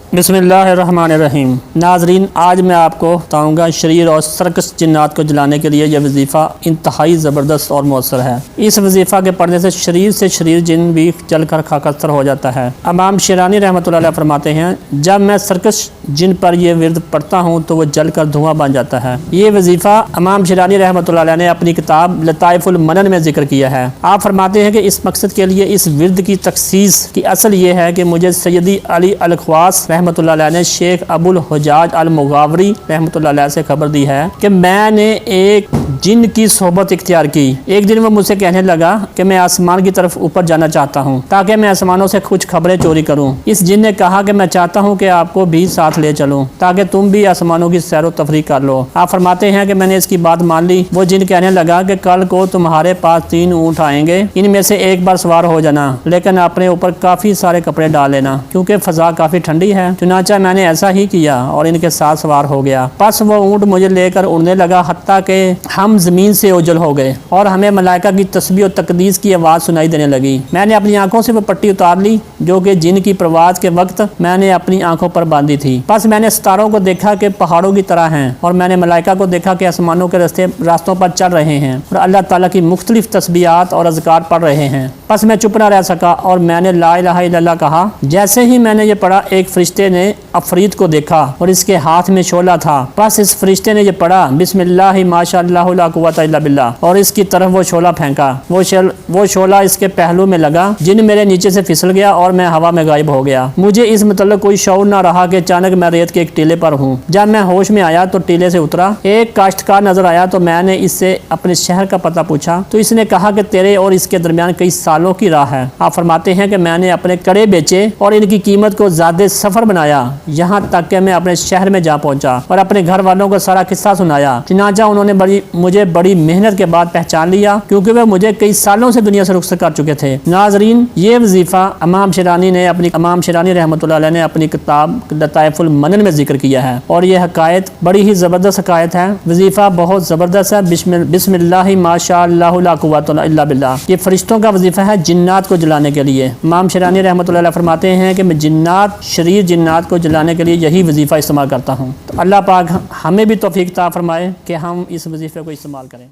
बिस्मिल्लाहिर्रहमानिर्रहीम। नाजरीन, आज मैं आपको बताऊंगा शरीर और सर्कस जिन्नात को जलाने के लिए यह वजीफ़ा इंतहाई ज़बरदस्त और मौसर है। इस वजीफ़ा के पढ़ने से शरीर जिन भी जल कर खाकस्तर हो जाता है। इमाम शिरानी रहमतुल्लाह अलैह फरमाते हैं, जब मैं सर्कस जिन पर यह विर्द पढ़ता हूँ तो वह जल कर धुआं बन जाता है। ये वजीफ़ा इमाम शिरानी रहमतुल्लाह अलैह ने अपनी किताब लताइफुल मनन में जिक्र किया है। आप फरमाते हैं कि इस मकसद के लिए इस विर्द की तखसीस की असल ये है कि मुझे सैयदी अली अल ख्वास रहमतुल्लाह अलैह ने शेख अबुल हुजाज अल मुगावरी रहमतुल्लाह अलैह से खबर दी है कि मैंने एक जिन की सोहबत इख्तियार की। एक दिन वो मुझसे कहने लगा कि मैं आसमान की तरफ ऊपर जाना चाहता हूँ ताकि मैं आसमानों से कुछ खबरें चोरी करूँ। इस जिन ने कहा कि मैं चाहता हूँ कि आपको भी साथ ले चलूँ ताकि तुम भी आसमानों की सैर व तफरीक कर लो। आप फरमाते हैं कि मैंने इसकी बात मान ली। वो जिन कहने लगा कि कल को तुम्हारे पास 3 ऊँट आएंगे, इनमें से एक बार सवार हो जाना, लेकिन अपने ऊपर काफ़ी सारे कपड़े डाल लेना क्योंकि फ़ज़ा काफ़ी ठंडी है। चुनाचा मैंने ऐसा ही किया और इनके साथ सवार हो गया। बस वो ऊँट मुझे लेकर उड़ने लगा हत्ता कि हम ज़मीन से ओझल हो गए और हमें मलाइका की तस्बीह और तकदीस की आवाज़ सुनाई देने लगी। मैंने अपनी आंखों से वो पट्टी उतार ली जो कि जिन की प्रवाज के वक्त मैंने अपनी आंखों पर बांधी थी। बस मैंने सितारों को देखा कि पहाड़ों की तरह हैं और मैंने मलाइका को देखा कि आसमानों के रास्तों पर चल रहे हैं और अल्लाह ताला की मुख्तलिफ तस्बीहात और अज़कार पढ़ रहे हैं। बस मैं चुप ना रह सका और मैंने ला इलाहा इल्लल्लाह कहा। जैसे ही मैंने ये पढ़ा, एक फरिश्ते ने अफरीद को देखा और इसके हाथ में शोला था। बस इस फरिश्ते ने ये पढ़ा, बिस्मिल्लाह माशाअल्लाह ला कुव्वता इल्ला बिल्लाह, और इसकी तरफ वो शोला फेंका। वो शोला इसके पहलू में लगा। जिन मेरे नीचे से फिसल गया और मैं हवा में गायब हो गया। मुझे इस मतलब कोई शऊर ना रहा कि अचानक मैं रेत के एक टीले पर हूँ। जब मैं होश में आया तो टीले से उतरा, एक काश्तकार नजर आया तो मैंने इससे अपने शहर का पता पूछा तो इसने कहा कि तेरे और इसके दरमियान कई सालों की राह है। आप फरमाते हैं कि मैंने अपने कड़े बेचे और इनकी कीमत को ज्यादा सफर बनाया, यहाँ तक कि मैं अपने शहर में जा पहुंचा और अपने घर वालों को सारा किस्सा सुनाया। चुनांचा उन्होंने मुझे बड़ी मेहनत के बाद पहचान लिया क्योंकि वे मुझे कई सालों से दुनिया से रुखसत कर चुके थे। नाजरीन, ये वजीफा इमाम शिरानी रहमतुल्लाह अलैह ने अपनी किताब लताइफुल मनन में जिक्र किया है और यह हकायत बड़ी ही जबरदस्त हकायत है। वजीफा बहुत जबरदस्त है। बिस्मिल्लाह माशाअल्लाह ला कुव्वता इल्ला बिल्लाह। ये फरिश्तों का वजीफा है जिन्नात को जलाने के लिए। इमाम शिरानी रहमतुल्लाह अलैह फरमाते हैं कि मैं जिन्नात को जलाने के लिए यही वजीफा इस्तेमाल करता हूँ। तो अल्लाह पाक हमें भी तौफीक अता फरमाए कि हम इस वजीफे को इस्तेमाल करें।